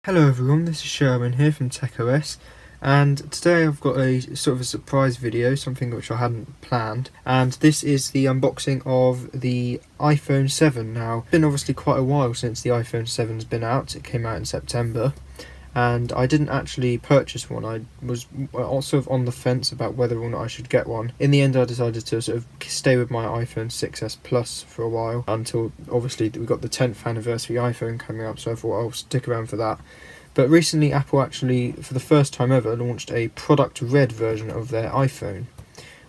Hello everyone, this is Sherwin here from TechOS, and today I've got a sort of a surprise video, something which I hadn't planned, and this is the unboxing of the iPhone 7. Now, it's been obviously quite a while since the iPhone 7's been out. It came out in September, and I didn't actually purchase one. I was also on the fence about whether or not I should get one. In the end, I decided to sort of stay with my iPhone 6s Plus for a while, until obviously we got the 10th anniversary iPhone coming up, so I thought I'll stick around for that. But recently Apple actually, for the first time ever, launched a product red version of their iPhone,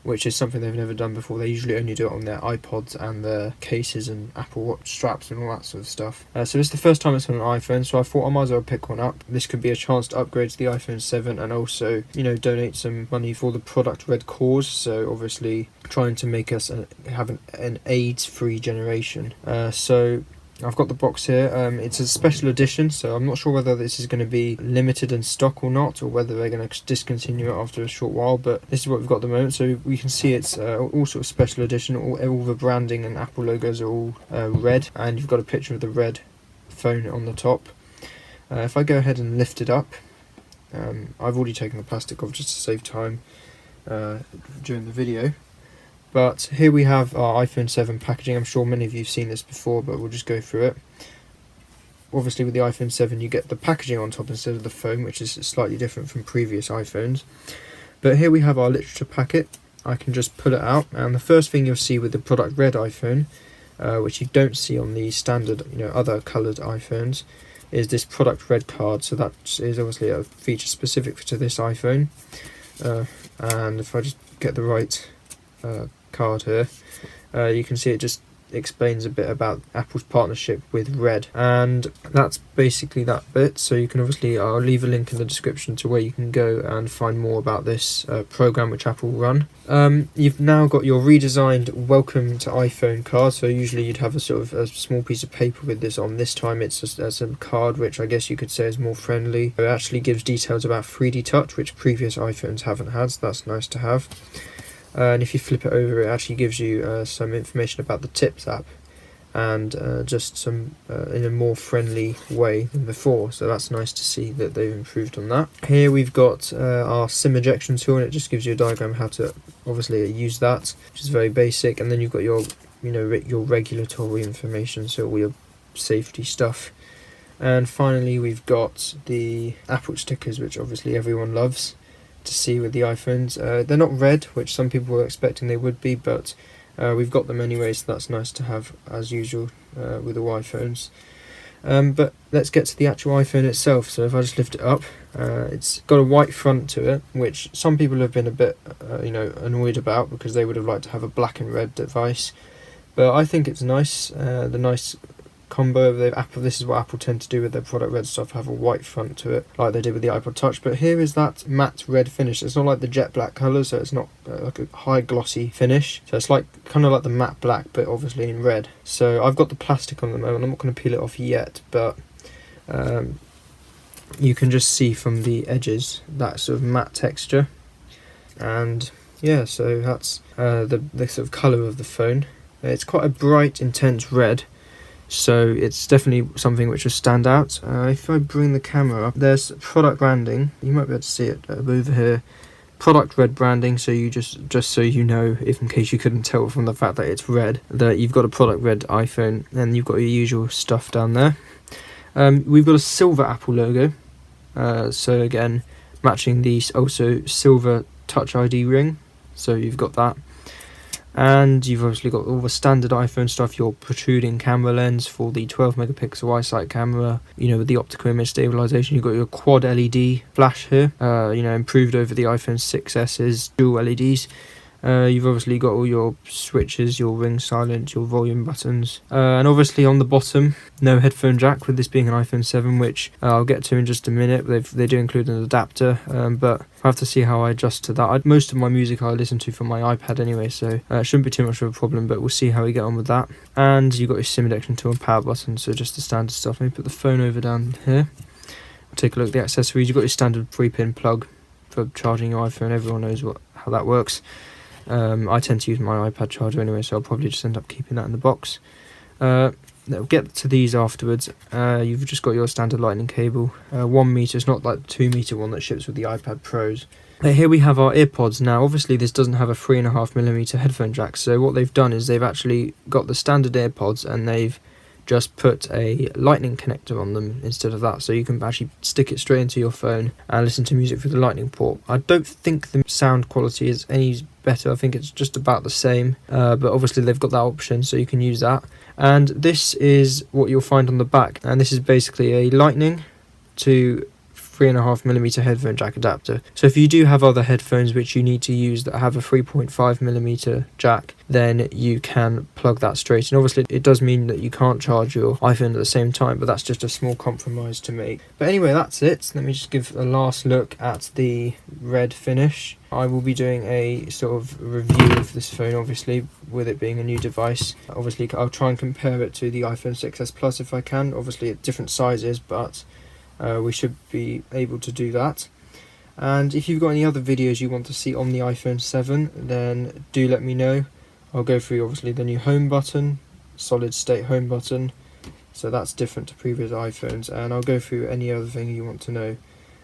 which is something they've never done before. They usually only do it on their iPods and their cases and Apple Watch straps and all that sort of stuff. So it's the first time it's on an iPhone, so I thought I might as well pick one up. This could be a chance to upgrade to the iPhone 7 and also, donate some money for the product red cause. So obviously trying to make us have an AIDS-free generation. So I've got the box here. It's a special edition, so I'm not sure whether this is going to be limited in stock or not, or whether they're going to discontinue it after a short while, but this is what we've got at the moment. So we can see it's all sort of special edition. All the branding and Apple logos are all red, and you've got a picture of the red phone on the top. If I go ahead and lift it up, I've already taken the plastic off just to save time during the video. But here we have our iPhone 7 packaging. I'm sure many of you have seen this before, but we'll just go through it. Obviously with the iPhone 7 you get the packaging on top instead of the phone, which is slightly different from previous iPhones. But here we have our literature packet. I can just pull it out, and the first thing you'll see with the product red iPhone, which you don't see on the standard other coloured iPhones, is this product red card. So that is obviously a feature specific to this iPhone. And if I just get the right card here, you can see it just explains a bit about Apple's partnership with Red, and that's basically that bit. So you can obviously, I'll leave a link in the description to where you can go and find more about this program which Apple run. You've now got your redesigned welcome to iPhone card. So usually you'd have a sort of a small piece of paper with this on. This time it's just as a card, which I guess you could say is more friendly. It actually gives details about 3D touch, which previous iPhones haven't had, so that's nice to have. And if you flip it over, it actually gives you some information about the Tips app, and just some in a more friendly way than before. So that's nice to see that they've improved on that. Here we've got our SIM ejection tool, and it just gives you a diagram how to obviously use that, which is very basic. And then you've got your your regulatory information, so all your safety stuff. And finally we've got the Apple stickers, which obviously everyone loves to see with the iPhones. They're not red, which some people were expecting they would be, but we've got them anyway, so that's nice to have as usual with all iPhones. But let's get to the actual iPhone itself. So if I just lift it up, it's got a white front to it, which some people have been a bit annoyed about, because they would have liked to have a black and red device. But I think it's nice, the nice combo of Apple. This is what Apple tend to do with their product red stuff, have a white front to it like they did with the iPod Touch. But here is that matte red finish. It's not like the jet black colour, so it's not like a high glossy finish, so it's like kind of like the matte black, but obviously in red. So I've got the plastic on the moment. I'm not going to peel it off yet, but you can just see from the edges that sort of matte texture. And yeah, so that's the sort of colour of the phone. It's quite a bright, intense red, so it's definitely something which will stand out. If I bring the camera up, there's product branding. You might be able to see it over here. Product red branding, so you just so you know, if in case you couldn't tell from the fact that it's red, that you've got a product red iPhone, and you've got your usual stuff down there. We've got a silver Apple logo, so again matching the also silver Touch ID ring, so you've got that. And you've obviously got all the standard iPhone stuff, your protruding camera lens for the 12 megapixel iSight camera, with the optical image stabilization. You've got your quad LED flash here, improved over the iPhone 6s's dual LEDs. You've obviously got all your switches, your ring silent, your volume buttons, and obviously on the bottom, no headphone jack, with this being an iPhone 7, which I'll get to in just a minute. They do include an adapter, but I have to see how I adjust to that. Most of my music I listen to from my iPad anyway, so it shouldn't be too much of a problem, but we'll see how we get on with that. And you've got your SIM ejection tool and power button, so just the standard stuff. Let me put the phone over down here. We'll take a look at the accessories. You've got your standard 3-pin plug for charging your iPhone. Everyone knows how that works. I tend to use my iPad charger anyway, so I'll probably just end up keeping that in the box. we'll get to these afterwards. You've just got your standard lightning cable, 1 meter. It's not like the 2 meter one that ships with the iPad Pros. Here we have our earpods. Now obviously this doesn't have a 3.5mm headphone jack, so what they've done is they've actually got the standard earpods and they've just put a lightning connector on them instead of that, so you can actually stick it straight into your phone and listen to music through the lightning port. I don't think the sound quality is any better. I think it's just about the same, but obviously they've got that option, so you can use that. And this is what you'll find on the back, and this is basically a lightning to 3.5mm headphone jack adapter. So if you do have other headphones which you need to use that have a 3.5mm jack, then you can plug that straight in. Obviously it does mean that you can't charge your iPhone at the same time, but that's just a small compromise to make. But anyway, that's it. Let me just give a last look at the red finish. I will be doing a sort of review of this phone, obviously, with it being a new device. Obviously I'll try and compare it to the iPhone 6s Plus if I can, obviously at different sizes, but we should be able to do that. And if you've got any other videos you want to see on the iPhone 7, then do let me know. I'll go through obviously the new home button, solid state home button, so that's different to previous iPhones, and I'll go through any other thing you want to know.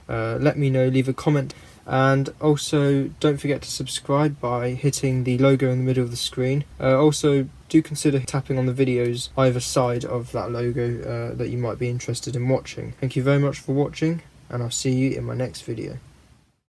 Let me know, leave a comment, and also don't forget to subscribe by hitting the logo in the middle of the screen. Also do consider tapping on the videos either side of that logo that you might be interested in watching. Thank you very much for watching, and I'll see you in my next video.